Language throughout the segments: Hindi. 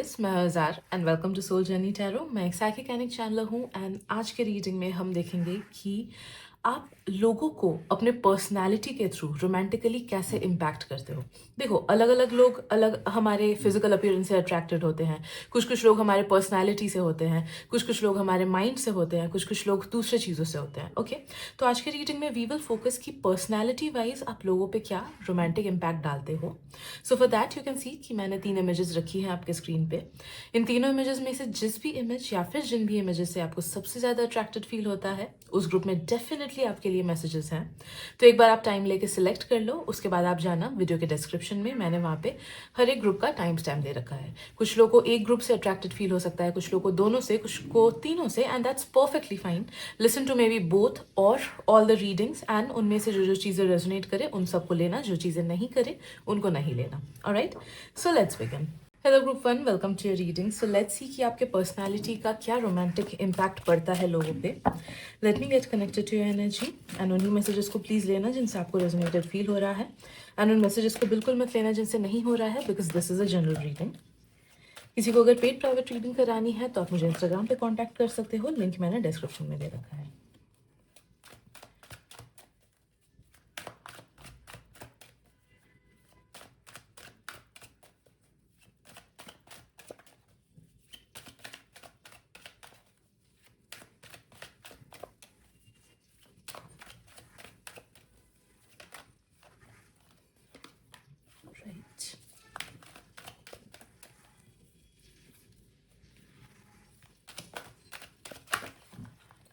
गाइस, मैं हज़ार and welcome to soul journey tarot. मैं एक साइकिक चैनलर हूँ एंड आज के रीडिंग में हम देखेंगे कि आप लोगों को अपने पर्सनालिटी के थ्रू रोमांटिकली कैसे इम्पैक्ट करते हो। देखो, अलग अलग लोग अलग हमारे फिजिकल अपीयरेंस से अट्रैक्टेड होते हैं, कुछ लोग हमारे पर्सनालिटी से होते हैं, कुछ लोग हमारे माइंड से होते हैं, कुछ लोग दूसरे चीज़ों से होते हैं। ओके, तो आज के रीडिंग में वी विल फोकस कि पर्सनैलिटी वाइज आप लोगों पे क्या रोमांटिक इम्पैक्ट डालते हो। So for that you can see कि मैंने 3 इमेजेस रखी हैं आपके स्क्रीन पे। इन तीनों इमेजेस में से जिस भी इमेज या फिर जिन भी इमेजेस से आपको सबसे ज़्यादा अट्रैक्टेड फील होता है, उस ग्रुप में डेफिनेटली आपके लिए मैसेजेस हैं। तो एक बार आप टाइम लेके सिलेक्ट कर लो, उसके बाद आप जाना वीडियो के डिस्क्रिप्शन में, मैंने वहाँ पे हर एक ग्रुप का टाइम स्टैम्प दे रखा है। कुछ लोगों को एक ग्रुप से अट्रैक्टेड फील हो सकता है, कुछ लोगों को दोनों से, कुछ को तीनों से, and that's perfectly fine. Listen to maybe both और ऑल द रीडिंग्स एंड उनमें से जो जो चीज़ें रेजोनेट करे उन सबको लेना, जो चीज़ें नहीं करे उनको नहीं लेना। Alright, so let's begin. Hello group 1, welcome to your reading. So let's see कि आपके पर्सनालिटी का क्या रोमांटिक इम्पैक्ट पड़ता है लोगों पे। Let me get connected to your energy and उन्हीं मैसेजेस को प्लीज़ लेना जिनसे आपको रेजोनेटेड फील हो रहा है, एंड उन मैसेजेस को बिल्कुल मत लेना जिनसे नहीं हो रहा है, because this is a general reading. किसी को अगर पेड प्राइवेट रीडिंग करानी है तो आप मुझे इंस्टाग्राम पे कॉन्टैक्ट कर सकते हो, लिंक मैंने डिस्क्रिप्शन में दे रखा है। Right,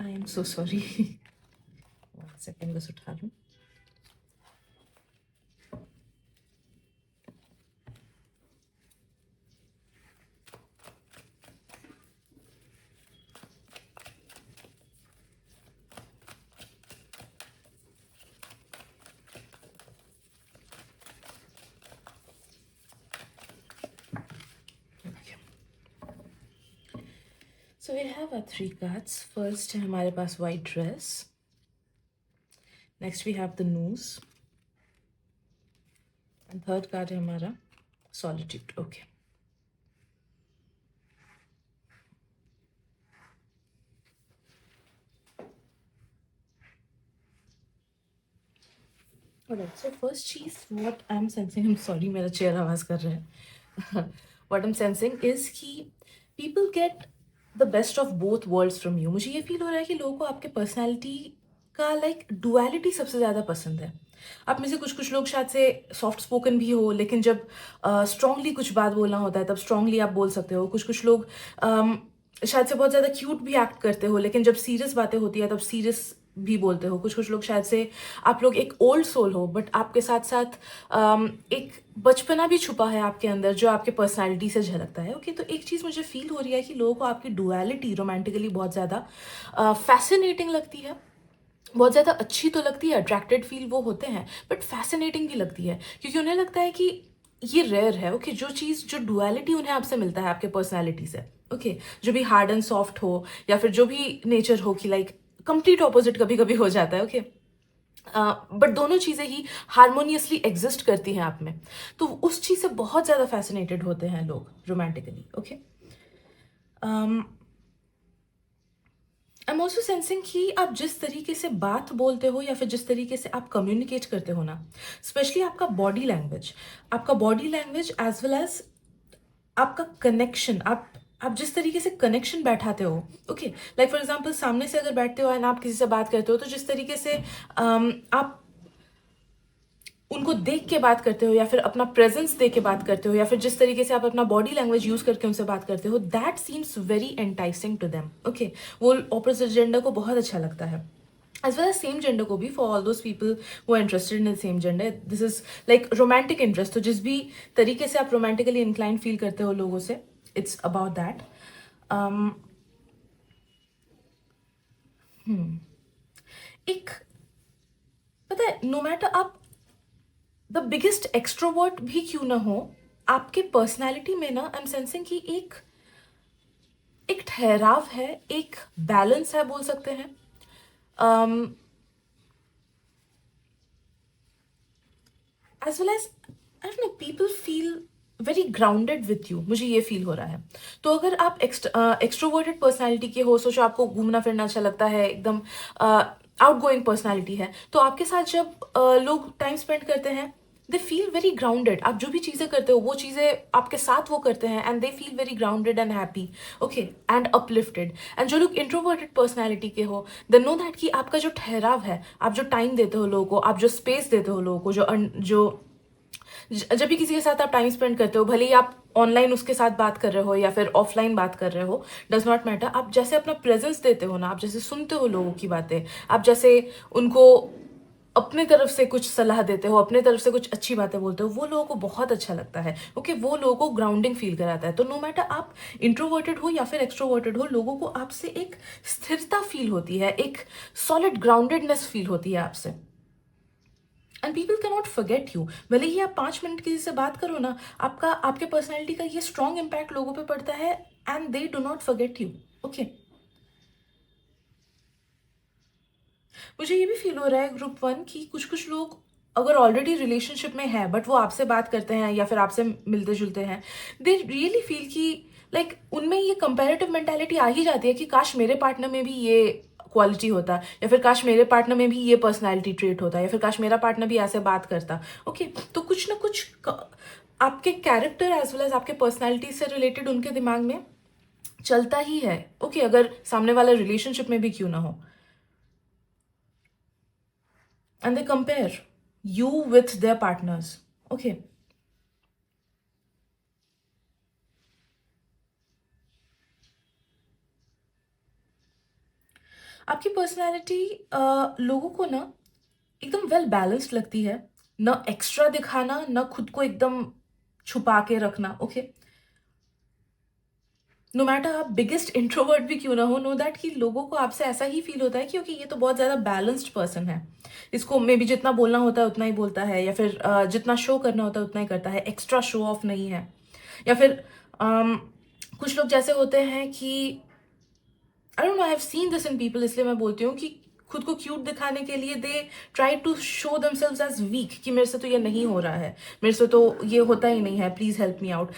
I am so sorry. 1 second बस उठा लूँ। So we have our 3 cards. First है हमारे पास white dress. Next we have the news. And third card है हमारा solitude. Okay. Alright, so first चीज what I'm sensing, I'm sorry मेरा चेहरा आवाज कर रहा है. What I'm sensing is कि people get the best of both worlds from you. मुझे ये फील हो रहा है कि लोगों को आपके पर्सनैलिटी का लाइक डुअलिटी सबसे ज़्यादा पसंद है। आप में से कुछ लोग शायद से सॉफ्ट स्पोकन भी हो, लेकिन जब स्ट्रांगली कुछ बात बोलना होता है तब स्ट्रांगली आप बोल सकते हो। कुछ लोग शायद से बहुत ज़्यादा क्यूट भी एक्ट करते हो, लेकिन जब सीरियस बातें होती है तब सीरियस भी बोलते हो। कुछ लोग शायद से आप लोग एक ओल्ड सोल हो, बट आपके साथ साथ एक बचपना भी छुपा है आपके अंदर जो आपके पर्सनालिटी से झलकता है। ओके, तो एक चीज़ मुझे फील हो रही है कि लोगों को आपकी डुअलिटी रोमांटिकली बहुत ज़्यादा फैसिनेटिंग लगती है, बहुत ज़्यादा अच्छी तो लगती है, अट्रैक्टेड फील वो होते हैं, बट फैसिनेटिंग भी लगती है, क्योंकि उन्हें लगता है कि ये रेयर है। ओके, जो चीज़, जो डुअलिटी उन्हें आपसे मिलता है आपके पर्सनैलिटी से, ओके, जो भी हार्ड एंड सॉफ्ट हो या फिर जो भी नेचर हो कि लाइक कंप्लीट ऑपोजिट कभी कभी हो जाता है। ओके, बट दोनों चीज़ें ही हारमोनियसली एग्जिस्ट करती हैं आप में, तो उस चीज़ से बहुत ज़्यादा फैसिनेटेड होते हैं लोग romantically. Okay, I am also sensing कि आप जिस तरीके से बात बोलते हो या फिर जिस तरीके से आप कम्युनिकेट करते हो ना, स्पेशली आपका body language as well as आपका कनेक्शन, आप जिस तरीके से कनेक्शन बैठाते हो। ओके, लाइक फॉर एग्जाम्पल सामने से अगर बैठते हो एंड आप किसी से बात करते हो, तो जिस तरीके से आप उनको देख के बात करते हो या फिर अपना प्रेजेंस दे के बात करते हो या फिर जिस तरीके से आप अपना बॉडी लैंग्वेज यूज करके उनसे बात करते हो, that seems very enticing to them. Okay, वो ऑपोजिट जेंडर को बहुत अच्छा लगता है, as well as same gender को भी, for all those people who are interested in the same gender. This is like romantic interest. तो जिस भी तरीके से आप romantically inclined feel करते हो लोगों से, it's about that. एक, पता है, नो मैटर आप द बिगेस्ट एक्सट्रोवर्ट भी क्यों ना हो, आपके पर्सनैलिटी में ना आई एम सेंसिंग कि एक ठहराव है, एक बैलेंस है, बोल सकते हैं। As well as, I don't know, people feel very grounded with you, मुझे ये फील हो रहा है। तो अगर आप एक्सट्रोवर्टेड पर्सनैलिटी के हो, सोचो आपको घूमना फिरना अच्छा लगता है, एकदम आउट गोइंग पर्सनैलिटी है, तो आपके साथ जब लोग टाइम स्पेंड करते हैं, दे फील वेरी ग्राउंडेड। आप जो भी चीज़ें करते हो वो चीज़ें आपके साथ वो करते हैं, and they feel very grounded and happy, okay, and uplifted. And जो लोग इंट्रोवर्टेड पर्सनैलिटी के हो, दे नो दैट कि आपका जो ठहराव है, आप जो टाइम देते हो लोगों को, आप जो स्पेस देते हो लोगों को, जब भी किसी के साथ आप टाइम स्पेंड करते हो, भले ही आप ऑनलाइन उसके साथ बात कर रहे हो या फिर ऑफलाइन बात कर रहे हो, डज नॉट मैटर, आप जैसे अपना प्रेजेंस देते हो ना, आप जैसे सुनते हो लोगों की बातें, आप जैसे उनको अपने तरफ से कुछ सलाह देते हो, अपने तरफ से कुछ अच्छी बातें बोलते हो, वो लोगों को बहुत अच्छा लगता है। ओके, वो लोगों को ग्राउंडिंग फील कराता है। तो नो मैटर आप इंट्रोवर्टेड हो या फिर एक्सट्रोवर्टेड हो, लोगों को आपसे एक स्थिरता फील होती है, एक सॉलिड ग्राउंडेडनेस फील होती है आपसे। And people can not forget you. भले ही आप 5 मिनट किसी से बात करो ना, आपका आपके पर्सनैलिटी का ये स्ट्रॉन्ग इम्पैक्ट लोगों पे पड़ता है, and they do not forget you. Okay, मुझे ये भी फील हो रहा है ग्रुप 1 की कुछ कुछ लोग अगर ऑलरेडी रिलेशनशिप में है, बट वो आपसे बात करते हैं या फिर आपसे मिलते जुलते हैं, दे रियली फील कि लाइक उनमें ये कंपेरेटिव मेंटालिटी आ ही जाती है कि काश मेरे पार्टनर में भी ये क्वालिटी होता, या फिर काश मेरे पार्टनर में भी ये पर्सनैलिटी ट्रेट होता, या फिर काश मेरा पार्टनर भी ऐसे बात करता। ओके, तो कुछ ना कुछ आपके कैरेक्टर एज वेल एज आपके पर्सनैलिटी से रिलेटेड उनके दिमाग में चलता ही है। ओके, अगर सामने वाला रिलेशनशिप में भी क्यों ना हो, and they compare you with their partners. Okay, आपकी पर्सनैलिटी लोगों को ना एकदम वेल बैलेंस्ड लगती है, ना एक्स्ट्रा दिखाना, ना खुद को एकदम छुपा के रखना। ओके, नो मैटर आप बिगेस्ट इंट्रोवर्ट भी क्यों ना हो, नो दैट कि लोगों को आपसे ऐसा ही फील होता है कि ओके, ये तो बहुत ज़्यादा बैलेंस्ड पर्सन है, इसको मे बी जितना बोलना होता है उतना ही बोलता है, या फिर जितना शो करना होता है उतना ही करता है, एक्स्ट्रा शो ऑफ नहीं है। या फिर कुछ लोग जैसे होते हैं कि I don't know, I have seen this in people, इसलिए मैं बोलती हूँ कि खुद को क्यूट दिखाने के लिए they try to show themselves as weak, कि मेरे से तो ये नहीं हो रहा है, मेरे से तो ये होता ही नहीं है, please help me out,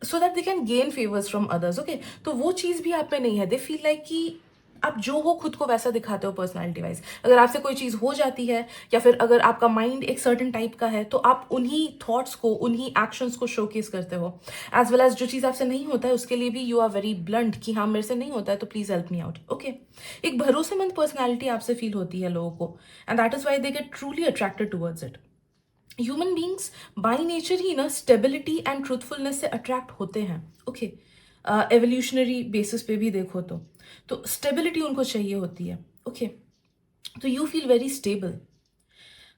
so that they can gain favours from others. Okay, तो वो चीज़ भी आप में नहीं है। दे फील लाइक कि आप जो हो खुद को वैसा दिखाते हो पर्सनैलिटी वाइज। अगर आपसे कोई चीज़ हो जाती है, या फिर अगर आपका माइंड एक सर्टन टाइप का है, तो आप उन्हीं थॉट्स को, उन्हीं एक्शंस को शोकेस करते हो, एज वेल एज जो चीज़ आपसे नहीं होता है उसके लिए भी यू आर वेरी ब्लंट कि हाँ, मेरे से नहीं होता है तो please help me out. Okay, एक भरोसेमंद पर्सनैलिटी आपसे फील होती है लोगों को, and that is why they get truly attracted towards it. Human beings by nature ही ना स्टेबिलिटी एंड ट्रूथफुलनेस से अट्रैक्ट होते हैं। ओके, एवोल्यूशनरी बेसिस पे भी देखो तो स्टेबिलिटी उनको चाहिए होती है। ओके, तो यू फील वेरी स्टेबल।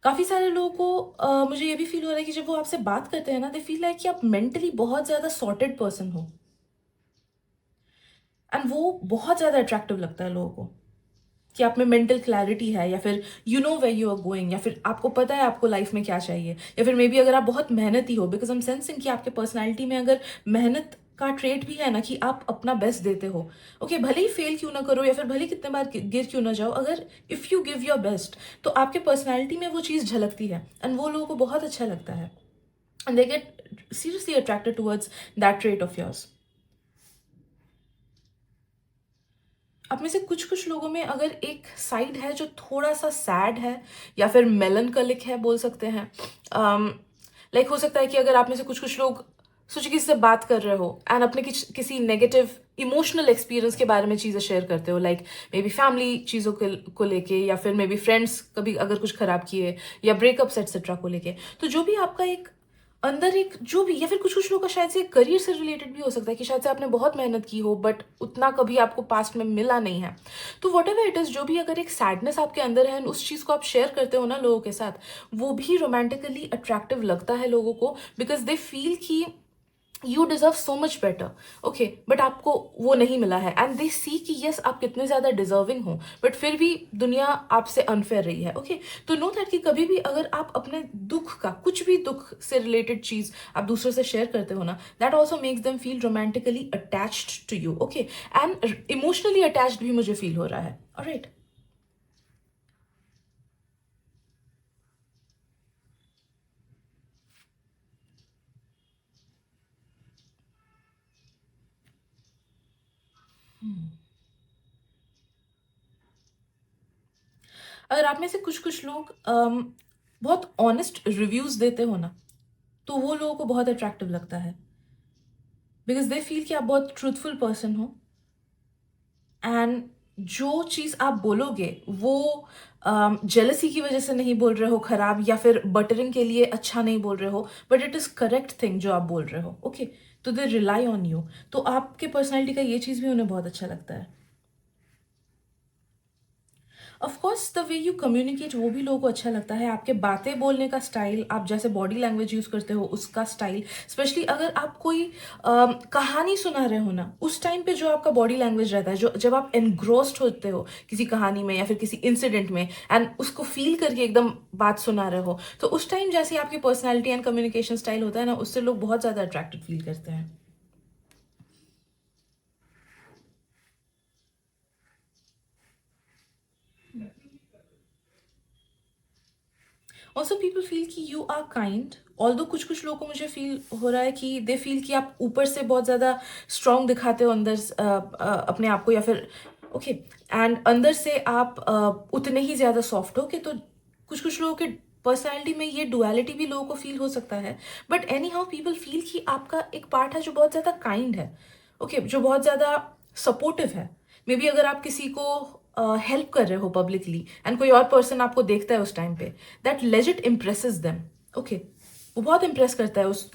काफ़ी सारे लोगों को मुझे ये भी फील हो रहा है कि जब वो आपसे बात करते हैं ना, दे फील लाइक कि आप मेंटली बहुत ज़्यादा सॉर्टेड पर्सन हो, एंड वो बहुत ज़्यादा अट्रैक्टिव लगता है लोगों को कि आप में मेंटल क्लैरिटी है, या फिर you know where you are going, या फिर आपको पता है आपको लाइफ में क्या चाहिए, या फिर मे बी अगर आप बहुत मेहनती हो, बिकॉज हम सेंसिंग कि आपके पर्सनैलिटी में अगर मेहनत का ट्रेट भी है ना, कि आप अपना बेस्ट देते हो। ओके, भले ही फेल क्यों ना करो, या फिर भले ही कितने बार गिर क्यों ना जाओ, अगर if you give your best, तो आपके पर्सनैलिटी में वो चीज़ झलकती है, एंड वो लोगों को बहुत अच्छा लगता है, and they get seriously attracted towards that trait of yours. आप में से कुछ कुछ लोगों में अगर एक साइड है जो थोड़ा सा सैड है, या फिर मेलनकलिक है बोल सकते हैं। लाइक हो सकता है कि अगर आप में से कुछ कुछ लोग सोचिए किसी से बात कर रहे हो, एंड अपने किसी नेगेटिव इमोशनल एक्सपीरियंस के बारे में चीज़ें शेयर करते हो, लाइक मे बी फैमिली चीज़ों को लेके, या फिर मे बी फ्रेंड्स कभी अगर कुछ खराब किए, या ब्रेकअप्स एटसेट्रा को लेके, तो जो भी आपका एक अंदर एक जो भी, या फिर कुछ कुछ लोग का शायद से करियर से रिलेटेड भी हो सकता है कि शायद से आपने बहुत मेहनत की हो, बट उतना कभी आपको पास्ट में मिला नहीं है। तो वट एवर इट इज, जो भी अगर एक सैडनेस आपके अंदर है, उस चीज़ को आप शेयर करते हो ना लोगों के साथ, वो भी रोमांटिकली अट्रैक्टिव लगता है लोगों को, बिकॉज दे फील कि you deserve so much better. Okay, but आपको वो नहीं मिला है, एंड दे सी कि यस आप कितने ज़्यादा डिजर्विंग हो, बट फिर भी दुनिया आपसे अनफेयर रही है। ओके, तो नो दैट कि कभी भी अगर आप अपने दुख का, कुछ भी दुख से रिलेटेड चीज़ आप दूसरों से शेयर करते हो ना, that also makes them feel romantically attached to you. Okay, and emotionally attached भी मुझे फील हो रहा है। ऑलराइट, अगर आप में से कुछ कुछ लोग बहुत ऑनेस्ट रिव्यूज देते हो ना, तो वो लोगों को बहुत अट्रैक्टिव लगता है, बिकॉज दे फील कि आप बहुत ट्रूथफुल पर्सन हो, एंड जो चीज़ आप बोलोगे वो जेलसी की वजह से नहीं बोल रहे हो खराब, या फिर बटरिंग के लिए अच्छा नहीं बोल रहे हो, but it is correct thing जो आप बोल रहे हो। ओके, तो दे रिलाई ऑन यू। तो आपके पर्सनैलिटी का ये चीज़ भी उन्हें बहुत अच्छा लगता है। Of course the way you communicate वो भी लोगों को अच्छा लगता है। आपके बातें बोलने का स्टाइल, आप जैसे बॉडी लैंग्वेज यूज़ करते हो उसका स्टाइल, स्पेशली अगर आप कोई कहानी सुना रहे हो ना, उस टाइम पे जो आपका बॉडी लैंग्वेज रहता है, जो जब आप एनग्रोस्ड होते हो किसी कहानी में या फिर किसी इंसिडेंट में, एंड उसको फील करके एकदम बात सुना रहे हो, तो उस टाइम जैसे आपकी पर्सनैलिटी एंड कम्युनिकेशन स्टाइल होता है ना, उससे लोग बहुत ज़्यादा अट्रैक्टेड फील करते हैं। ऑल्सो पीपल फील कि यू आर काइंड, ऑल्दो कुछ कुछ लोगों को मुझे फील हो रहा है कि दे फील कि आप ऊपर से बहुत ज़्यादा स्ट्रांग दिखाते हो अंदर अपने आप को, या फिर ओके, एंड अंदर से आप उतने ही ज़्यादा सॉफ्ट हो कि, तो कुछ कुछ लोगों के पर्सनैलिटी में ये डुअलिटी भी लोगों को फील हो सकता है। But any how people feel कि आपका एक पार्ट है जो बहुत ज़्यादा काइंड है, ओके, जो बहुत ज़्यादा सपोर्टिव है। मे बी अगर आप किसी को हेल्प कर रहे हो पब्लिकली, एंड कोई और पर्सन आपको देखता है उस टाइम पे, that legit impresses them. Okay, वो बहुत इम्प्रेस करता है उस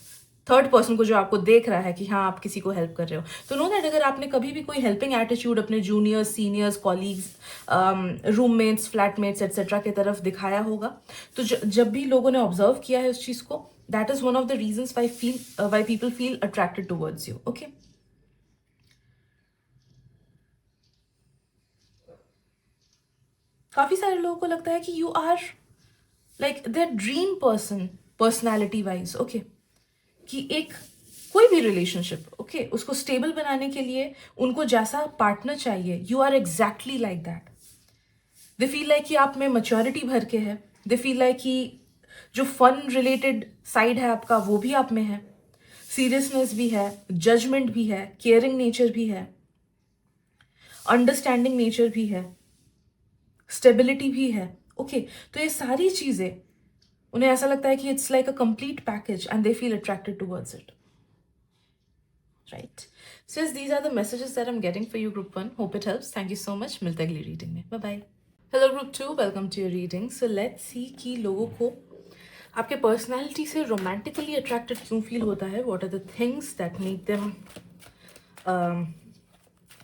थर्ड पर्सन को जो आपको देख रहा है कि हाँ आप किसी को हेल्प कर रहे हो। तो नो दैट अगर आपने कभी भी कोई हेल्पिंग एटीट्यूड अपने juniors, seniors, colleagues, roommates, flatmates etcetera की तरफ दिखाया होगा, तो जब भी लोगों ने ऑब्जर्व किया है उस चीज़ को, that is one of the reasons why people feel attracted towards you. Okay, काफ़ी सारे लोगों को लगता है कि you are like their dream person personality wise. Okay, कि एक कोई भी रिलेशनशिप, ओके, उसको स्टेबल बनाने के लिए उनको जैसा पार्टनर चाहिए, you are exactly like that. They feel like कि आप में मच्योरिटी भर के है। दे फील लाइक कि जो फन रिलेटेड साइड है आपका वो भी आप में है, सीरियसनेस भी है, जजमेंट भी है, केयरिंग नेचर भी है, अंडरस्टैंडिंग नेचर भी है, स्टेबिलिटी भी है। ओके, तो ये सारी चीज़ें उन्हें ऐसा लगता है कि it's like a complete package, and they feel attracted towards it, right? So yes, these are the messages that I am getting for you group one. Hope it helps. Thank you so much. मिलते हैं अगली रीडिंग में। Bye bye. Hello group two, welcome to your reading. So let's see कि लोगों को आपके पर्सनैलिटी से रोमांटिकली अट्रैक्टेड क्यों फील होता है। What are the things that make them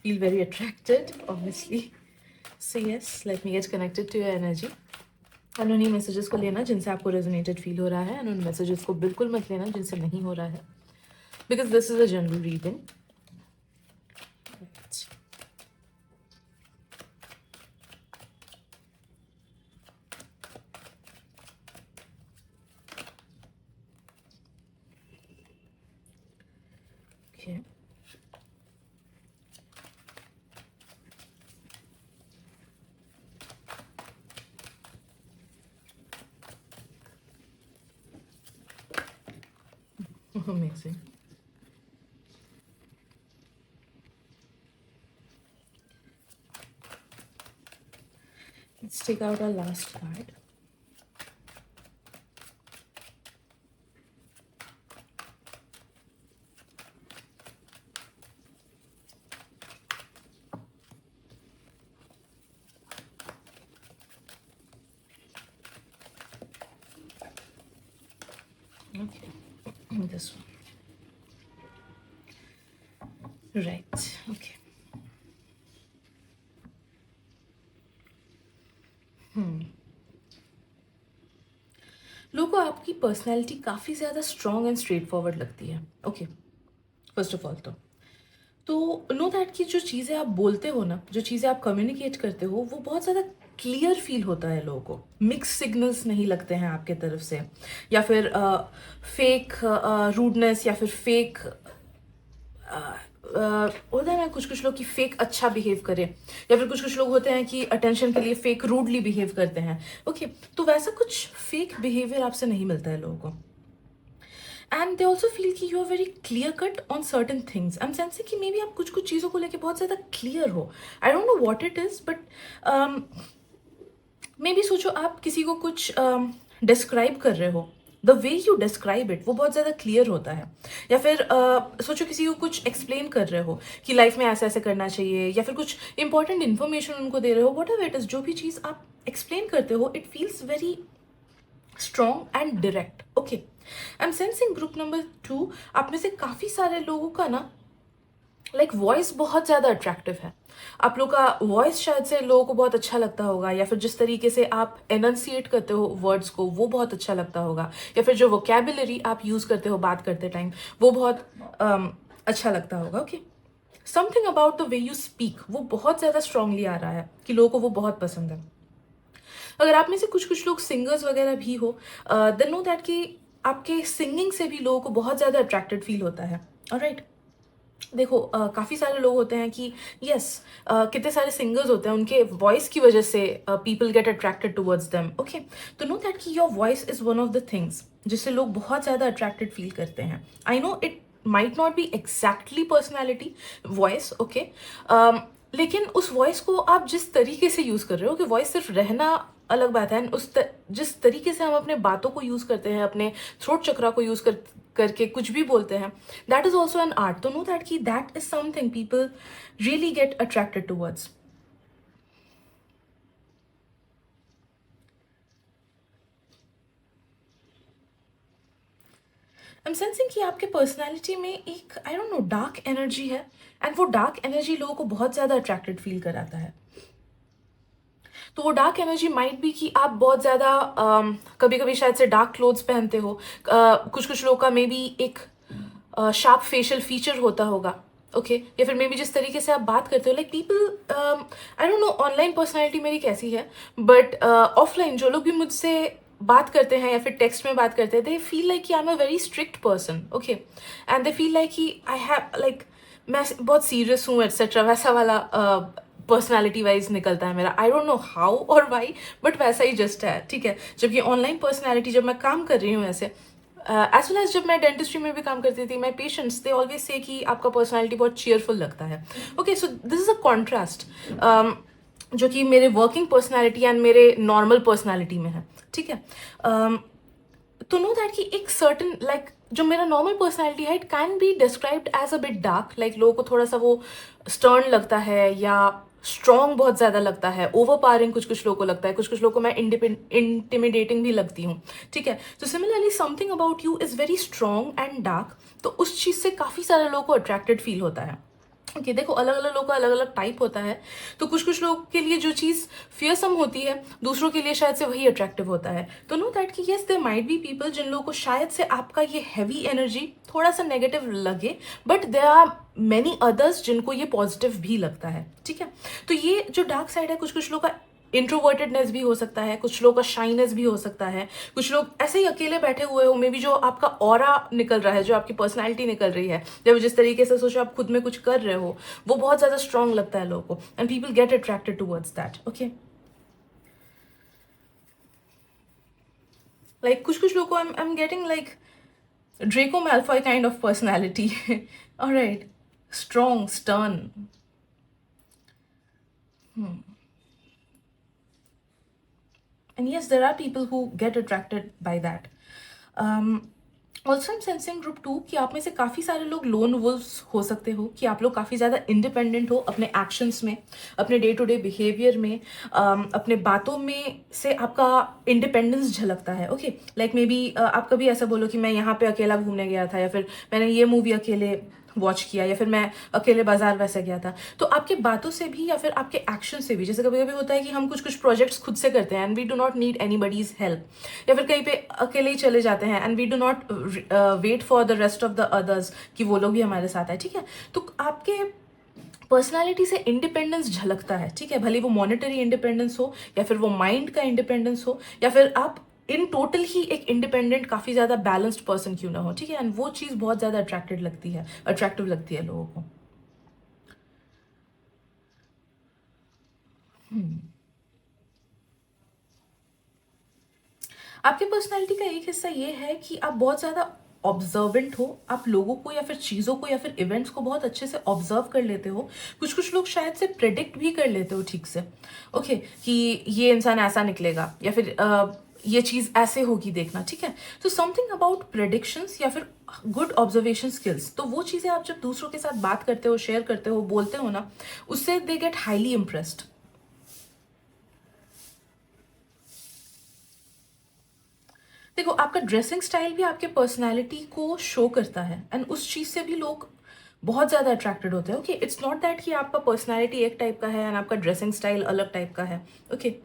feel very attracted, obviously. So yes, let me get connected to your energy. And उन्हीं मैसेजेस को लेना जिनसे आपको रेजोनेटेड फील हो रहा है, एंड उन मैसेजेस को बिल्कुल मत लेना जिनसे नहीं हो रहा है, because this is a general reading. Okay. Amazing. Let's take out our last card. Okay, this one. Right, okay. लोगों को आपकी पर्सनैलिटी काफ़ी ज़्यादा स्ट्रॉन्ग एंड स्ट्रेट फॉरवर्ड लगती है। ओके, फर्स्ट ऑफ ऑल तो नो दैट कि जो चीज़ें आप बोलते हो ना, जो चीज़ें आप कम्युनिकेट करते हो, वो बहुत ज़्यादा क्लियर फील होता है लोगों को। मिक्स सिग्नल्स नहीं लगते हैं आपके तरफ से, या फिर फेक रूडनेस, या फिर फेक होता है ना कुछ कुछ लोग कि फेक अच्छा बिहेव करे, या फिर कुछ कुछ लोग होते हैं कि अटेंशन के लिए फेक रूडली बिहेव करते हैं। ओके, तो वैसा कुछ फेक बिहेवियर आपसे नहीं मिलता है लोगों को। एंड दे ऑल्सो फील कि you are very clear cut on certain things. I am sensing कि मे बी आप कुछ कुछ चीज़ों को लेके बहुत ज़्यादा क्लियर हो। I don't know what it is, but may be सोचो आप किसी को कुछ डिस्क्राइब कर रहे हो, the way you describe it वो बहुत ज़्यादा क्लियर होता है। या फिर सोचो किसी को कुछ एक्सप्लेन कर रहे हो कि लाइफ में ऐसे ऐसे करना चाहिए, या फिर कुछ इंपॉर्टेंट इन्फॉर्मेशन उनको दे रहे हो, वट एवर इट इज़, जो भी चीज़ आप एक्सप्लेन करते हो it feels very strong and direct. Okay, I am sensing group number 2 आप में से काफ़ी सारे लोगों का ना लाइक वॉइस बहुत ज़्यादा अट्रैक्टिव है। आप लोग का वॉइस शायद से लोगों को बहुत अच्छा लगता होगा, या फिर जिस तरीके से आप एनंसिएट करते हो वर्ड्स को वो बहुत अच्छा लगता होगा, या फिर जो वोकेबुलरी आप यूज़ करते हो बात करते टाइम वो बहुत अच्छा लगता होगा। Okay, something about the way you speak वो बहुत ज़्यादा स्ट्रांगली आ रहा है कि लोगों को वो बहुत पसंद है। अगर आप में से कुछ कुछ लोग सिंगर्स वगैरह भी हो, देन नो दैट कि आपके सिंगिंग से भी लोगों को बहुत ज़्यादा अट्रैक्टेड फील होता है। ऑलराइट, देखो काफ़ी सारे लोग होते हैं कि यस, कितने सारे सिंगर्स होते हैं उनके वॉइस की वजह से people get attracted towards them. Okay, तो नो दैट कि your voice is one of the things जिससे लोग बहुत ज़्यादा अट्रैक्टेड फील करते हैं। I know it might not be exactly personality voice, okay, लेकिन उस वॉइस को आप जिस तरीके से यूज़ कर रहे हो, कि वॉइस सिर्फ रहना अलग बात है, जिस तरीके से हम अपने बातों को यूज़ करते हैं, अपने थ्रोट चक्रा को यूज़ करके कुछ भी बोलते हैं, that is also an art. तो नो दैट कि that is something people really get attracted towards. I am sensing कि आपके पर्सनैलिटी में एक I don't know dark energy है, एंड वो डार्क एनर्जी लोगों को बहुत ज़्यादा अट्रैक्टेड फील कराता है। तो वो डार्क एनर्जी माइट भी कि आप बहुत ज़्यादा कभी कभी शायद से डार्क क्लोथ्स पहनते हो, कुछ कुछ लोगों का मे बी एक शार्प फेशियल फीचर होता होगा। ओके, या फिर मे बी जिस तरीके से आप बात करते हो, like people, I don't know online personality मेरी कैसी है, बट ऑफलाइन जो लोग भी मुझसे बात करते हैं या फिर टेक्स्ट में बात करते हैं, दे फील लाइक कि I am a very strict person. Okay, and they feel like कि आई हैव लाइक मैं बहुत सीरियस हूँ एट्सेट्रा, वैसा वाला पर्सनालिटी वाइज निकलता है मेरा। आई डोंट नो हाउ और वाई, बट वैसा ही जस्ट है, ठीक है। जबकि ऑनलाइन पर्सनालिटी जब मैं काम कर रही हूँ ऐसे, एज वेल एज जब मैं डेंटिस्ट्री में भी काम करती थी, my patients they always say कि आपका पर्सनालिटी बहुत चीयरफुल लगता है। Okay, so this is a contrast जो कि मेरे वर्किंग पर्सनालिटी एंड मेरे नॉर्मल पर्सनालिटी में है, ठीक है। तो नो दैट कि एक सर्टन लाइक जो मेरा नॉर्मल पर्सनालिटी है, it can be described as a bit dark, like लोगों को थोड़ा सा वो स्टर्न लगता है या स्ट्रॉन्ग बहुत ज़्यादा लगता है, ओवर पावरिंग कुछ कुछ लोगों को लगता है, कुछ कुछ लोगों को मैं इंटिमिडेटिंग भी लगती हूँ, ठीक है। तो similarly something about you is very strong and dark, तो उस चीज़ से काफ़ी सारे लोगों को अट्रैक्टेड फील होता है। ओके, देखो अलग अलग लोगों का अलग अलग टाइप होता है, तो कुछ कुछ लोग के लिए जो चीज़ फियरसम होती है दूसरों के लिए शायद से वही अट्रैक्टिव होता है। तो नो दैट कि yes there might be people जिन लोगों को शायद से आपका ये हैवी एनर्जी थोड़ा सा नेगेटिव लगे, but there are many others जिनको ये पॉजिटिव भी लगता है, ठीक है। तो ये जो डार्क साइड है, कुछ कुछ लोगों का इंट्रोवर्टेडनेस भी हो सकता है, कुछ लोगों का शाइनेस भी हो सकता है, कुछ लोग ऐसे ही अकेले बैठे हुए हो, मे बी जो आपका ऑरा निकल रहा है, जो आपकी पर्सनैलिटी निकल रही है, जब जिस तरीके से सोचो आप खुद में कुछ कर रहे हो, वो बहुत ज़्यादा स्ट्रांग लगता है लोगों को, and people get attracted towards that. Okay, like कुछ कुछ लोगों को I am getting like Draco Malfoy kind of personality. Alright, strong, stern. And yes, there are people who get attracted by that. Also am sensing group 2 कि आप में से काफ़ी सारे लोग लोन वुल्फ्स हो सकते हो, कि आप लोग काफ़ी ज़्यादा इंडिपेंडेंट हो अपने एक्शंस में, अपने डे टू डे बिहेवियर में, अपने बातों में से आपका इंडिपेंडेंस झलकता है। ओके, लाइक मे बी आप कभी ऐसा बोलो कि मैं यहाँ पे अकेला घूमने गया था, या फिर मैंने ये मूवी अकेले वॉच किया, या फिर मैं अकेले बाजार वैसे गया था। तो आपके बातों से भी या फिर आपके एक्शन से भी, जैसे कभी कभी होता है कि हम कुछ कुछ प्रोजेक्ट्स खुद से करते हैं and we do not need anybody's help, या फिर कहीं पे अकेले ही चले जाते हैं and we do not wait for the rest of the others कि वो लोग भी हमारे साथ आए, ठीक है। तो आपके पर्सनालिटी से इंडिपेंडेंस झलकता है, ठीक है, भले वो मॉनेटरी इंडिपेंडेंस हो, या फिर वो माइंड का इंडिपेंडेंस हो, या फिर आप इन टोटल ही एक इंडिपेंडेंट काफ़ी ज़्यादा बैलेंस्ड पर्सन क्यों ना हो, ठीक है। एंड वो चीज़ बहुत ज़्यादा अट्रैक्टिव लगती है लोगों को। आपके पर्सनैलिटी का एक हिस्सा ये है कि आप बहुत ज़्यादा ऑब्जर्वेंट हो, आप लोगों को या फिर चीज़ों को या फिर इवेंट्स को बहुत अच्छे से ऑब्जर्व कर लेते हो। कुछ कुछ लोग शायद से प्रेडिक्ट भी कर लेते हो ठीक से, ओके, कि ये इंसान ऐसा निकलेगा या फिर ये चीज़ ऐसे होगी, देखना, ठीक है। तो समथिंग अबाउट प्रेडिक्शंस या फिर गुड ऑब्जर्वेशन स्किल्स, तो वो चीज़ें आप जब दूसरों के साथ बात करते हो, शेयर करते हो, बोलते हो ना, उससे दे गेट हाईली इम्प्रेस्ड। देखो, आपका ड्रेसिंग स्टाइल भी आपके पर्सनैलिटी को शो करता है, एंड उस चीज़ से भी लोग बहुत ज़्यादा अट्रैक्टेड होते हैं। ओके, इट्स नॉट दैट कि आपका पर्सनैलिटी एक टाइप का है एंड आपका ड्रेसिंग स्टाइल अलग टाइप का है। ओके,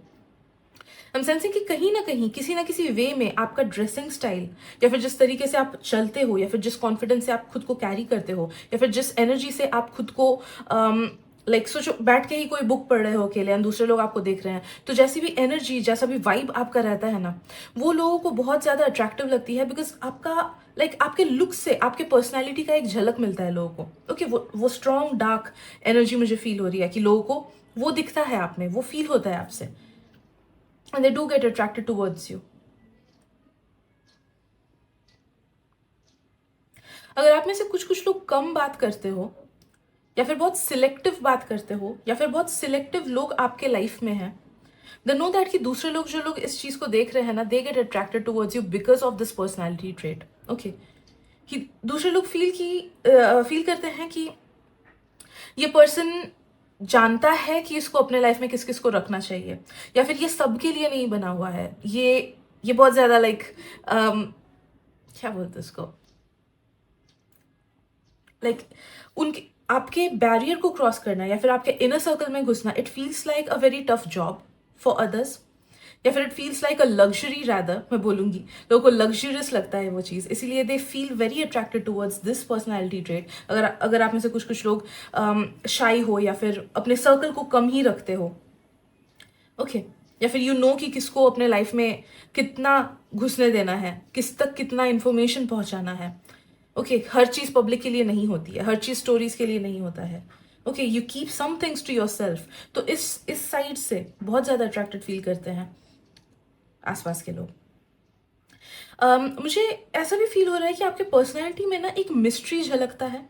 हम सेंसिंग कि कहीं ना कहीं किसी ना किसी वे में आपका ड्रेसिंग स्टाइल या फिर जिस तरीके से आप चलते हो या फिर जिस कॉन्फिडेंस से आप खुद को कैरी करते हो या फिर जिस एनर्जी से आप खुद को लाइक सोचो, बैठ के ही कोई बुक पढ़ रहे हो अकेले एंड दूसरे लोग आपको देख रहे हैं, तो जैसी भी एनर्जी, जैसा भी वाइब आपका रहता है ना, वो लोगों को बहुत ज़्यादा अट्रैक्टिव लगती है, बिकॉज आपका आपके लुक से आपके पर्सनैलिटी का एक झलक मिलता है लोगों को। ओके, वो स्ट्रॉन्ग डार्क एनर्जी मुझे फील हो रही है कि लोगों को वो दिखता है आप में, वो फील होता है आपसे, and they do get attracted towards you. अगर आप में से कुछ कुछ लोग कम बात करते हो या फिर बहुत सिलेक्टिव बात करते हो या फिर बहुत सिलेक्टिव लोग आपके लाइफ में हैं, देन नो दैट कि दूसरे लोग, जो लोग इस चीज को देख रहे हैं ना, they get attracted towards you because of this personality trait. Okay, कि दूसरे लोग फील करते हैं कि ये पर्सन जानता है कि इसको अपने लाइफ में किस किस को रखना चाहिए, या फिर ये सबके लिए नहीं बना हुआ है, ये बहुत ज्यादा क्या बोलते हैं इसको, उनके आपके बैरियर को क्रॉस करना या फिर आपके इनर सर्कल में घुसना, it feels like a very tough job for others, या फिर it feels like a luxury, rather मैं बोलूंगी लोगों को लग्जरियस लगता है वो चीज़, इसीलिए they feel very attracted towards this personality trait. अगर अगर आप में से कुछ कुछ लोग शाई हो या फिर अपने सर्कल को कम ही रखते हो, ओके, या फिर यू नो कि किसको अपने लाइफ में कितना घुसने देना है, किस तक कितना इंफॉर्मेशन पहुंचाना है। ओके, हर चीज पब्लिक के लिए नहीं होती है, हर चीज स्टोरीज के लिए नहीं होता है। Okay, you keep some things to yourself. तो इस साइड से बहुत ज्यादा अट्रैक्टेड फील करते हैं आसपास के लोग। मुझे ऐसा भी फील हो रहा है कि आपके पर्सनैलिटी में ना एक मिस्ट्री झलकता है।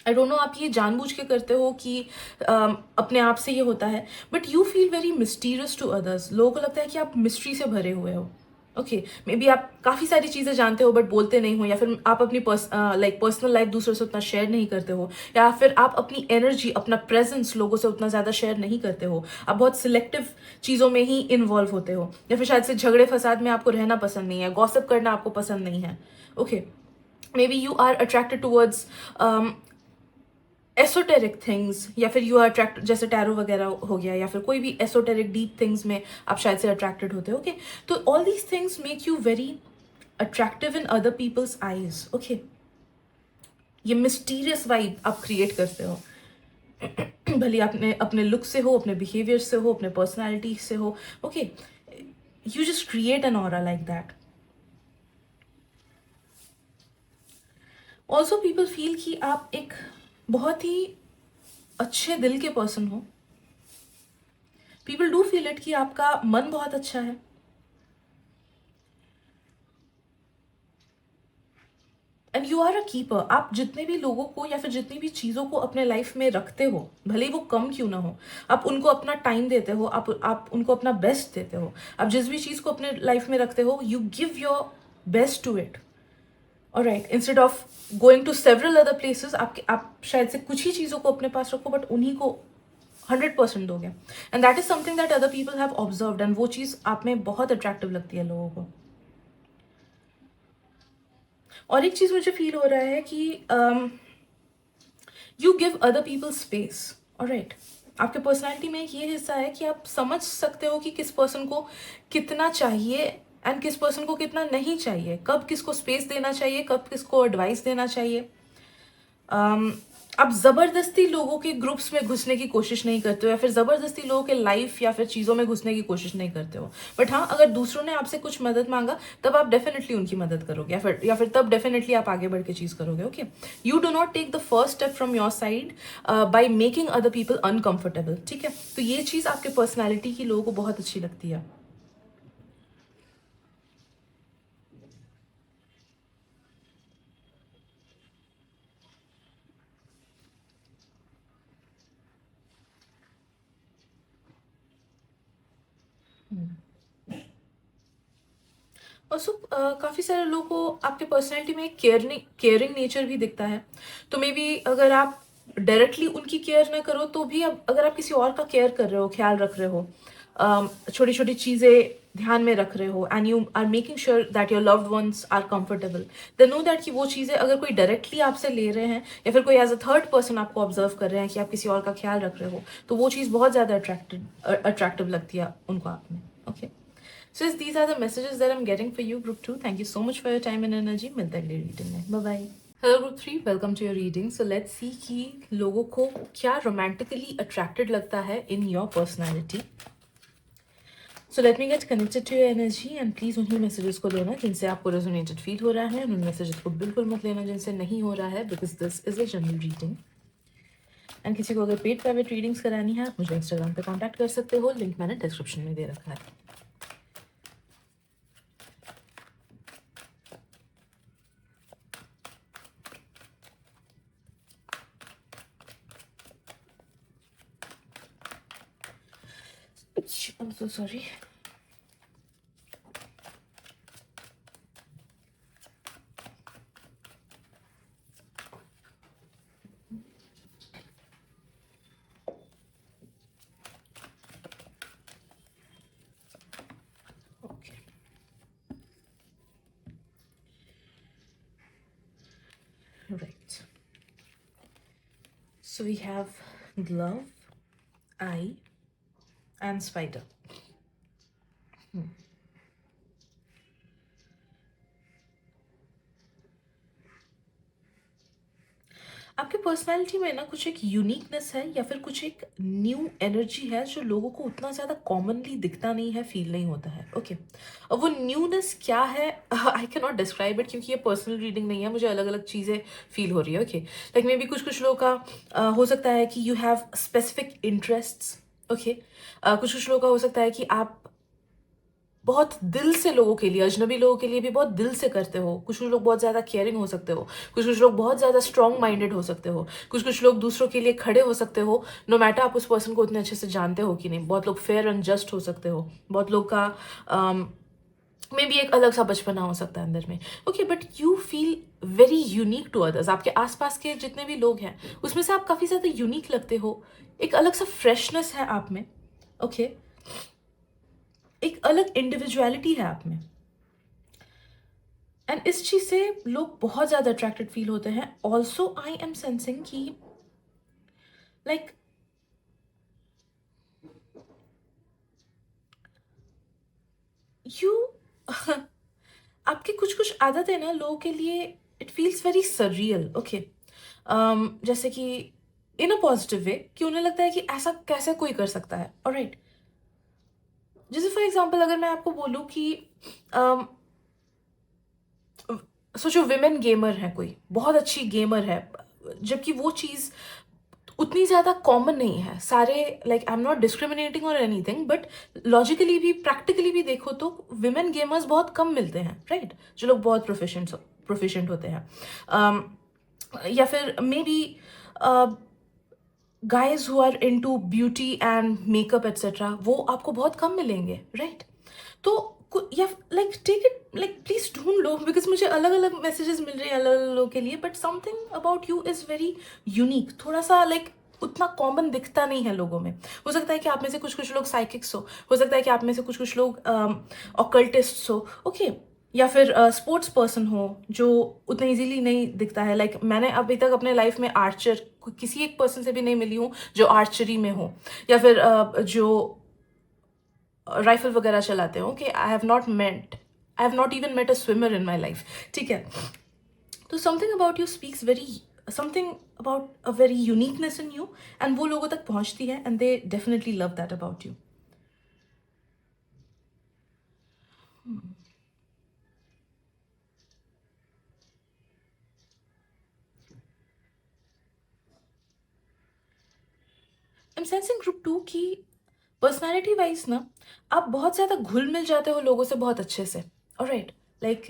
आई डोंट नो आप ये जानबूझ के करते हो कि अपने आप से ये होता है, but you feel very mysterious to others. लोगों को लगता है कि आप मिस्ट्री से भरे हुए हो। ओके, मे बी आप काफ़ी सारी चीज़ें जानते हो बट बोलते नहीं हो, या फिर आप अपनी पर्सनल लाइफ दूसरों से उतना शेयर नहीं करते हो, या फिर आप अपनी एनर्जी, अपना प्रेजेंस लोगों से उतना ज़्यादा शेयर नहीं करते हो। आप बहुत सिलेक्टिव चीज़ों में ही इन्वॉल्व होते हो, या फिर शायद से झगड़े फसाद में आपको रहना पसंद नहीं है, गॉसिप करना आपको पसंद नहीं है। Okay, maybe you are attracted towards esoteric things, या फिर यू आर अट्रैक्ट, जैसे टैरो वगैरह हो गया, या फिर कोई भी एसोटेरिक डीप थिंग्स में आप शायद से अट्रैक्टेड होते हो। ओके, तो all these things make you very attractive in other people's eyes. Okay, ये मिस्टीरियस वाइब आप क्रिएट करते हो, भले आपने अपने लुक से हो, अपने बिहेवियर से हो, अपने पर्सनैलिटी से हो। Okay, you just create an aura like that. Also people feel कि आप एक बहुत ही अच्छे दिल के पर्सन हो। पीपल डू फील इट कि आपका मन बहुत अच्छा है, and you are a keeper. आप जितने भी लोगों को या फिर जितनी भी चीज़ों को अपने लाइफ में रखते हो, भले ही वो कम क्यों ना हो, आप उनको अपना टाइम देते हो, आप उनको अपना बेस्ट देते हो। आप जिस भी चीज़ को अपने लाइफ में रखते हो, you give your best to it. Alright, instead of going to several other places, आप शायद से कुछ ही चीज़ों को अपने पास रखो बट उन्हीं को 100% दोगे, and that is something that other people have observed, and वो चीज़ आप में बहुत अट्रैक्टिव लगती है लोगों को। और एक चीज़ मुझे फील हो रहा है कि you give other people space. Alright, आपके पर्सनैलिटी में ये हिस्सा है कि आप समझ सकते हो कि किस पर्सन को कितना चाहिए एंड किस पर्सन को कितना नहीं चाहिए, कब किसको स्पेस देना चाहिए, कब किसको एडवाइस देना चाहिए। आप ज़बरदस्ती लोगों के ग्रुप्स में घुसने की कोशिश नहीं करते हो, या फिर ज़बरदस्ती लोगों के लाइफ या फिर चीज़ों में घुसने की कोशिश नहीं करते हो। बट हाँ, अगर दूसरों ने आपसे कुछ मदद मांगा तब आप डेफिनेटली उनकी मदद करोगे, या फिर तब डेफिनेटली आप आगे बढ़ के चीज़ करोगे। Okay, you do not take the first step from your side by making other people uncomfortable. ठीक है, तो ये चीज़ आपके पर्सनैलिटी की लोगों को बहुत अच्छी लगती है। और सो काफ़ी सारे लोगों को आपके पर्सनैलिटी में केयरिंग नेचर भी दिखता है। तो मे बी अगर आप डायरेक्टली उनकी केयर ना करो तो भी अब अगर आप किसी और का केयर कर रहे हो, ख्याल रख रहे हो, छोटी छोटी चीज़ें ध्यान में रख रहे हो, and you are making sure that your loved ones are comfortable, then know that कि वो चीज़ें अगर कोई डायरेक्टली आपसे ले रहे हैं या फिर कोई एज अ थर्ड पर्सन आपको ऑब्जर्व कर रहे हैं कि आप किसी और का ख्याल रख रहे हो, तो वो चीज़ बहुत ज़्यादा अट्रैक्टिव लगती है उनको आप में। Okay, so yes, these are the messages that I'm getting for you, Group 2. Thank you so much for your time and energy. मिलते हैं अगले रीडिंग में। Bye bye. Hello Group 3, welcome to your reading. So let's see कि लोगों को क्या romantically attracted लगता है in your personality. So let me get connected to your energy and please उन्हीं messages को लेना जिनसे आपको resonated feel हो रहा है, और उन messages को बिल्कुल मत लेना जिनसे नहीं हो रहा है, because this is a general reading. And किसी को अगर पेड प्राइवेट रीडिंग्स करानी है आप मुझे इंस्टाग्राम पे कांटेक्ट कर सकते हो, लिंक मैंने डिस्क्रिप्शन में दे रखा है। I'm so sorry. Okay. Right. So we have glove, eye, and spider. आपके पर्सनालिटी में ना कुछ एक यूनिकनेस है या फिर कुछ एक न्यू एनर्जी है जो लोगों को उतना ज़्यादा कॉमनली दिखता नहीं है, फील नहीं होता है। ओके, अब वो न्यूनेस क्या है I can not describe it क्योंकि ये पर्सनल रीडिंग नहीं है, मुझे अलग अलग चीज़ें फील हो रही है। ओके, लाइक मे बी कुछ लोगों का हो सकता है कि you have specific interests. Okay, कुछ लोगों का हो सकता है कि आप बहुत दिल से लोगों के लिए, अजनबी लोगों के लिए भी बहुत दिल से करते हो। कुछ लोग बहुत ज़्यादा केयरिंग हो सकते हो, कुछ लोग बहुत ज़्यादा स्ट्रॉन्ग माइंडेड हो सकते हो, कुछ लोग दूसरों के लिए खड़े हो सकते हो, नो मैटर आप उस पर्सन को उतने अच्छे से जानते हो कि नहीं। बहुत लोग फेयर एंड जस्ट हो सकते हो, बहुत लोग का मे बी एक अलग सा बचपना हो सकता है अंदर में। Okay, but you feel very unique to others. आपके आसपास के जितने भी लोग हैं उसमें से आप काफ़ी ज़्यादा यूनिक लगते हो, एक अलग सा फ्रेशनेस है आप में। ओके, एक अलग इंडिविजुअलिटी है आप में, एंड इस चीज से लोग बहुत ज्यादा अट्रैक्टेड फील होते हैं। ऑल्सो आई एम सेंसिंग कि लाइक यू आपकी कुछ आदतें ना लोगों के लिए it feels very surreal. Okay, जैसे कि इन अ पॉजिटिव वे कि उन्हें लगता है कि ऐसा कैसे कोई कर सकता है। ऑलराइट, जैसे फॉर एग्जाम्पल अगर मैं आपको बोलूँ कि सोचो विमेन गेमर है, कोई बहुत अच्छी गेमर है, जबकि वो चीज़ उतनी ज़्यादा कॉमन नहीं है। सारे like I am not discriminating और एनीथिंग, बट लॉजिकली भी प्रैक्टिकली भी देखो तो विमेन गेमर्स बहुत कम मिलते हैं, राइट? जो लोग बहुत प्रोफिशिएंट होते हैं, या फिर maybe guys who are into beauty and makeup etcetera, वो आपको बहुत कम मिलेंगे, राइट? तो या like take it like please ढूंढ लो, बिकॉज मुझे अलग अलग मैसेजेस मिल रहे हैं अलग अलग लोगों के लिए, but something about you is very unique. थोड़ा सा लाइक उतना कॉमन दिखता नहीं है लोगों में। हो सकता है कि आप में से कुछ लोग साइकिक्स हो सकता है कि आप में से कुछ लोग ऑकल्टिस्ट्स हो। ओके, या फिर स्पोर्ट्स पर्सन हो जो उतना इजीली नहीं दिखता है। लाइक मैंने अभी तक अपने लाइफ में आर्चर किसी एक पर्सन से भी नहीं मिली हूँ जो आर्चरी में हो, या फिर जो राइफल वगैरह चलाते हो। कि I have not even met a swimmer in my life. ठीक है, तो something about you speaks very something about a very uniqueness in you, and वो लोगों तक पहुंचती है, and they definitely love that about you. I am sensing group 2 की पर्सनालिटी वाइज ना आप बहुत ज़्यादा घुल मिल जाते हो लोगों से बहुत अच्छे से। ऑलराइट, लाइक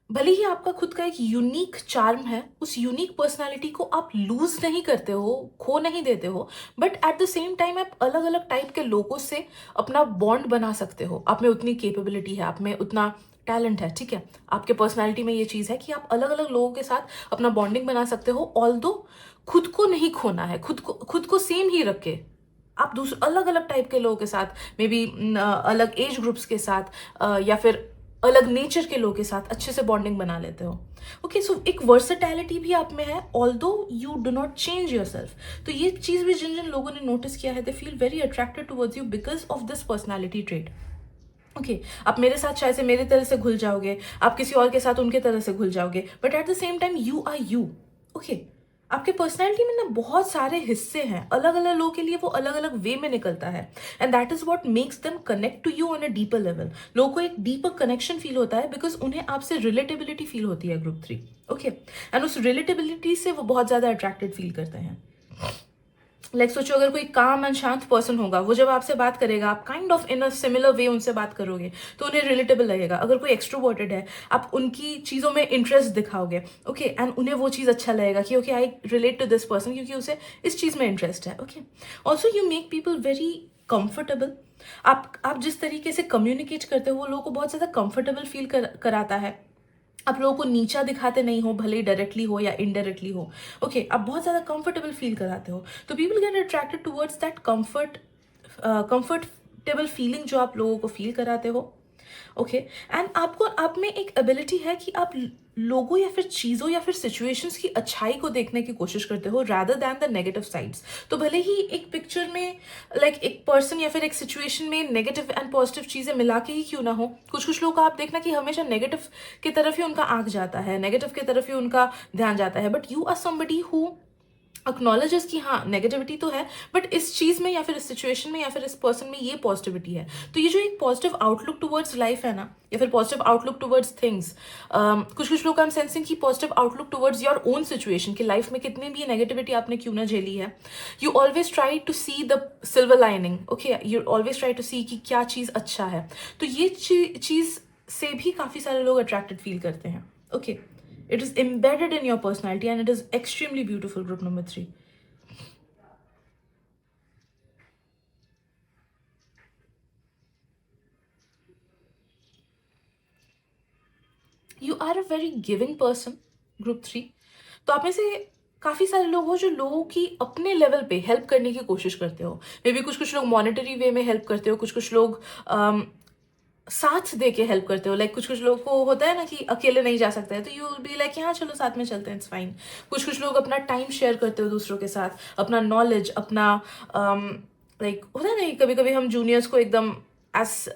भले ही आपका खुद का एक यूनिक चार्म है, उस यूनिक पर्सनालिटी को आप लूज नहीं करते हो, खो नहीं देते हो, but at the same time आप अलग अलग टाइप के लोगों से अपना बॉन्ड बना सकते हो। आप में उतनी कैपेबिलिटी है, आप में उतना टैलेंट है, ठीक है, आपके पर्सनैलिटी में ये चीज़ है कि आप अलग अलग लोगों के साथ अपना बॉन्डिंग बना सकते हो, ऑल्दो खुद को नहीं खोना है, खुद को सेम ही रख के आप दूसरे अलग अलग टाइप के लोगों के साथ, मे बी अलग एज ग्रुप्स के साथ, या फिर अलग नेचर के लोगों के साथ अच्छे से बॉन्डिंग बना लेते हो। ओके, सो एक वर्सेटैलिटी भी आप में है, although you do not change your self. तो ये चीज़ भी जिन जिन लोगों ने नोटिस किया है, they feel very attracted towards you because of this personality trait. Okay, आप मेरे साथ शायद से मेरे तरह से घुल जाओगे, आप किसी और के साथ उनके तरह से घुल जाओगे, but at the same time you are you. Okay, आपके पर्सनैलिटी में ना बहुत सारे हिस्से हैं, अलग अलग लोगों के लिए वो अलग अलग वे में निकलता है, and that is what makes them connect to you on a deeper level. लोगों को एक डीपर कनेक्शन फील होता है बिकॉज उन्हें आपसे रिलेटेबिलिटी फील होती है, ग्रुप 3। ओके, एंड उस रिलेटेबिलिटी से वो बहुत ज्यादा अट्रैक्टेड फील करते हैं। सोचो, अगर कोई काम एंड शांत पर्सन होगा, वो जब आपसे बात करेगा, आप kind of in a similar way उनसे बात करोगे तो उन्हें रिलेटेबल लगेगा। अगर कोई एक्सट्रोवर्टेड है, आप उनकी चीज़ों में इंटरेस्ट दिखाओगे, ओके, एंड उन्हें वो चीज़ अच्छा लगेगा कि okay, I relate to this person क्योंकि उसे इस चीज़ में इंटरेस्ट है। Okay, also you make people very comfortable. आप जिस तरीके से कम्युनिकेट करते हो वो लोगों को बहुत ज़्यादा कंफर्टेबल फील कराता है। आप लोगों को नीचा दिखाते नहीं हो, भले ही डायरेक्टली हो या इनडायरेक्टली हो। ओके, आप बहुत ज़्यादा कंफर्टेबल फील कराते हो, तो people get attracted towards that comfortable feeling जो आप लोगों को फील कराते हो। ओके, एंड आपको आप में एक एबिलिटी है कि आप लोगों या फिर चीज़ों या फिर सिचुएशंस की अच्छाई को देखने की कोशिश करते हो rather than the negative sides. तो भले ही एक पिक्चर में एक पर्सन या फिर एक सिचुएशन में नेगेटिव एंड पॉजिटिव चीज़ें मिला के ही क्यों ना हो, कुछ कुछ लोग आप देखना कि हमेशा नेगेटिव की तरफ ही उनका आंख जाता है, नेगेटिव की तरफ ही उनका ध्यान जाता है, but you are somebody who acknowledges कि हाँ, नेगेटिविटी तो है, बट इस चीज में या फिर इस सिचुएशन में या फिर इस पर्सन में ये पॉजिटिविटी है। तो ये जो एक पॉजिटिव आउटलुक टुवर्ड्स लाइफ है ना, या फिर पॉजिटिव आउटलुक टुवर्ड्स थिंग्स, कुछ कुछ लोग आई एम सेंसिंग की positive outlook towards your own situation की लाइफ में कितनी भी नेगेटिविटी आपने क्यों ना झेली है, you always try to see the silver lining. Okay, you always try to see कि क्या चीज अच्छा है। तो ये चीज से भी काफी सारे लोग अट्रैक्टेड फील करते हैं। Okay, it is embedded in your personality and it is extremely beautiful, group number 3. You are a very giving person, group 3. तो आप में से काफ़ी सारे लोग हो जो लोगों की अपने लेवल पे हेल्प करने की कोशिश करते हो। मे बी कुछ कुछ लोग मॉनेटरी वे में हेल्प करते हो, कुछ कुछ लोग साथ दे के हेल्प करते हो। कुछ कुछ लोगों को होता है ना कि अकेले नहीं जा सकते हैं, तो यू विल बी लाइक हाँ चलो साथ में चलते हैं, इट्स फाइन। कुछ कुछ लोग अपना टाइम शेयर करते हो दूसरों के साथ, अपना नॉलेज, अपना होता है ना, कभी कभी हम जूनियर्स को एकदम एज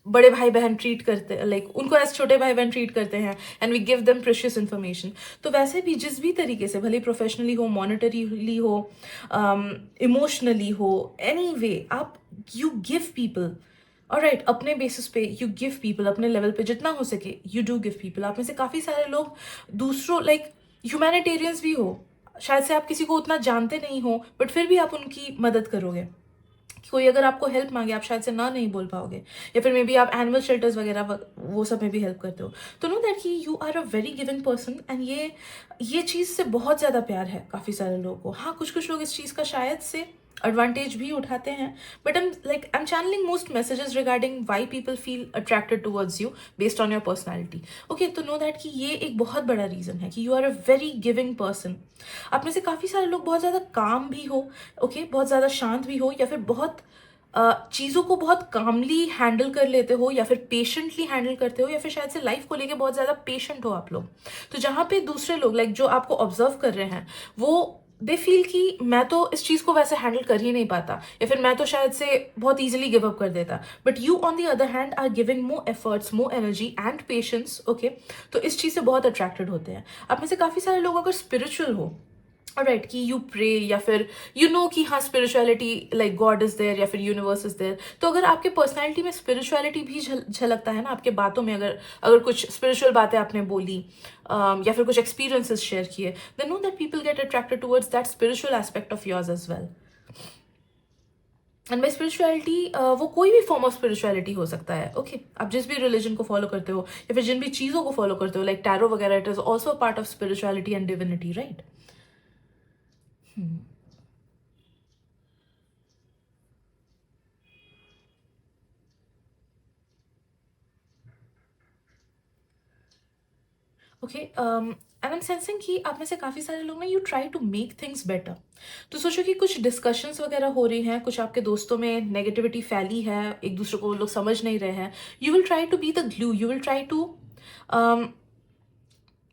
बड़े भाई बहन ट्रीट करते, उनको एज छोटे भाई बहन ट्रीट करते हैं, and we give them precious information. तो वैसे भी जिस भी तरीके से, भले प्रोफेशनली हो, मॉनिटरीली हो, इमोशनली हो, एनी वे आप यू गिव पीपल। ऑलराइट, अपने बेसिस पे यू गिव पीपल, अपने लेवल पे जितना हो सके यू डू गिव पीपल। आप में से काफ़ी सारे लोग दूसरों ह्यूमैनिटेरियंस भी हो, शायद से आप किसी को उतना जानते नहीं हो, बट फिर भी आप उनकी मदद करोगे। कोई अगर आपको हेल्प मांगे, आप शायद से ना नहीं बोल पाओगे, या फिर मे बी आप एनिमल शेल्टर्स वगैरह वो सब में भी हेल्प करते हो। तो नो दैट कि you are a very giving person, and ये चीज़ से बहुत ज़्यादा प्यार है काफ़ी सारे लोगों को। हाँ, कुछ कुछ लोग इस चीज़ का शायद से एडवांटेज भी उठाते हैं, but I'm channeling most messages regarding why people feel attracted towards you based on your personality. Okay, तो know that कि ये एक बहुत बड़ा रीजन है कि you are a very giving person. आप में से काफी सारे लोग बहुत ज्यादा काम भी हो, ओके, बहुत ज्यादा शांत भी हो, या फिर बहुत चीज़ों को बहुत कामली हैंडल कर लेते हो, या फिर पेशेंटली हैंडल करते हो, या फिर शायद से लाइफ को लेके बहुत ज़्यादा पेशेंट हो आप लोग। तो जहाँ पे दूसरे लोग जो आपको ऑब्जर्व कर रहे हैं, वो दे फील कि मैं तो इस चीज़ को वैसे हैंडल कर ही नहीं पाता, या फिर मैं तो शायद से बहुत ईजिली गिव अप कर देता, but you on the other hand are giving more efforts, more energy and patience. Okay, तो इस चीज़ से बहुत अट्रैक्टेड होते हैं। आप में से काफ़ी सारे लोग अगर स्पिरिचुअल हो, राइट, कि यू प्रे, या फिर यू नो कि हाँ स्पिरिचुअलिटी गॉड इज देयर या फिर यूनिवर्स इज देयर, तो अगर आपके पर्सनैलिटी में स्पिरिचुअलिटी भी झलकता है ना आपके बातों में, अगर अगर कुछ स्पिरिचुअल बातें आपने बोली, या फिर कुछ एक्सपीरियंसेस शेयर किए, then know that people get attracted towards that spiritual aspect of yours as well. And by spirituality वो कोई भी फॉर्म ऑफ स्पिरिचुअलिटी हो सकता है। ओके, आप जिस भी रिलीजन को फॉलो करते हो या फिर जिन भी चीज़ों को फॉलो करते हो, लाइक टैरो वगैरह, it is also part of spirituality and divinity, right. Okay and I am sensing कि आप में से काफ़ी सारे लोग ना, you try to make things better. तो सोचो कि कुछ डिस्कशंस वगैरह हो रही हैं, कुछ आपके दोस्तों में नेगेटिविटी फैली है, एक दूसरे को वो लोग समझ नहीं रहे हैं। You will try to be the glue, you will try to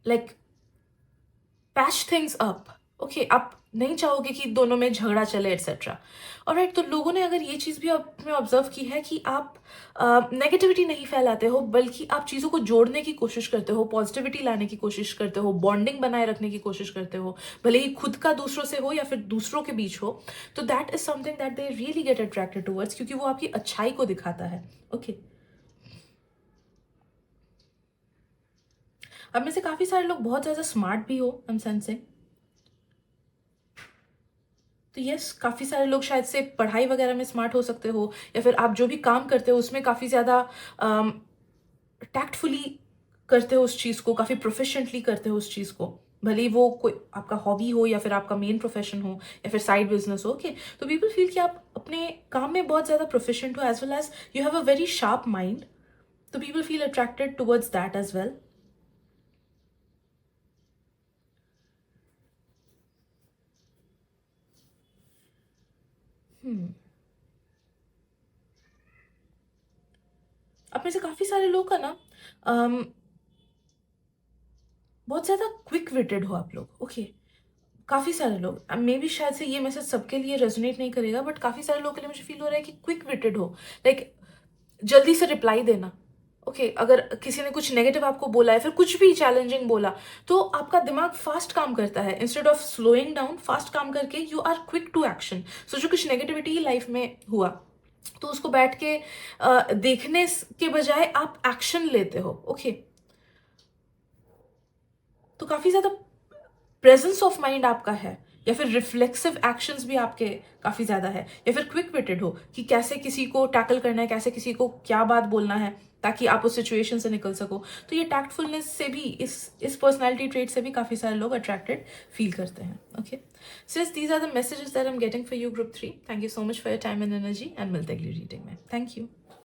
like patch things up. Okay, आप नहीं चाहोगे कि दोनों में झगड़ा चले एटसेट्रा। ऑलराइट, तो लोगों ने अगर ये चीज़ भी आपने ऑब्जर्व की है कि आप नेगेटिविटी नहीं फैलाते हो, बल्कि आप चीज़ों को जोड़ने की कोशिश करते हो, पॉजिटिविटी लाने की कोशिश करते हो, बॉन्डिंग बनाए रखने की कोशिश करते हो, भले ही खुद का दूसरों से हो या फिर दूसरों के बीच हो। तो that is something that they really get attracted towards, क्योंकि वो आपकी अच्छाई को दिखाता है। ओके, अब में से काफ़ी सारे लोग बहुत ज़्यादा स्मार्ट भी हो, आई एम सेंसिंग। तो यस, काफ़ी सारे लोग शायद से पढ़ाई वगैरह में स्मार्ट हो सकते हो, या फिर आप जो भी काम करते हो उसमें काफ़ी ज़्यादा टैक्टफुली करते हो उस चीज़ को, काफ़ी प्रोफिशेंटली करते हो उस चीज़ को, भले ही वो कोई आपका हॉबी हो या फिर आपका मेन प्रोफेशन हो या फिर साइड बिजनेस हो। ओके, तो पीपल फील कि आप अपने काम में बहुत ज़्यादा प्रोफिशेंट हो, as well as you have a very sharp mind. तो people feel attracted towards that as well. अब में से काफ़ी सारे लोग का ना बहुत ज़्यादा क्विक विटेड हो आप लोग। ओके, काफ़ी सारे लोग, मे बी शायद से ये मैसेज सबके लिए रेजोनेट नहीं करेगा, बट काफ़ी सारे लोगों के लिए मुझे फील हो रहा है कि क्विक विटेड हो, लाइक जल्दी से रिप्लाई देना। ओके, अगर किसी ने कुछ नेगेटिव आपको बोला है, फिर कुछ भी चैलेंजिंग बोला, तो आपका दिमाग फास्ट काम करता है, instead of slowing down, fast काम करके you are quick to action. So जो कुछ नेगेटिविटी लाइफ में हुआ, तो उसको बैठ के देखने के बजाय आप एक्शन लेते हो। ओके, तो काफ़ी ज़्यादा प्रेजेंस ऑफ माइंड आपका है, या फिर रिफ्लेक्सिव एक्शंस भी आपके काफ़ी ज़्यादा है, या फिर क्विक विटेड हो कि कैसे किसी को टैकल करना है, कैसे किसी को क्या बात बोलना है ताकि आप उस सिचुएशन से निकल सको। तो ये टैक्टफुलनेस से भी, इस पर्सनैलिटी ट्रेट से भी काफ़ी सारे लोग अट्रैक्टेड फील करते हैं। Okay, so these are the messages that I am getting for you group 3। Thank you so much for your time and energy, and मिलते हैं अगली रीडिंग में। Thank you.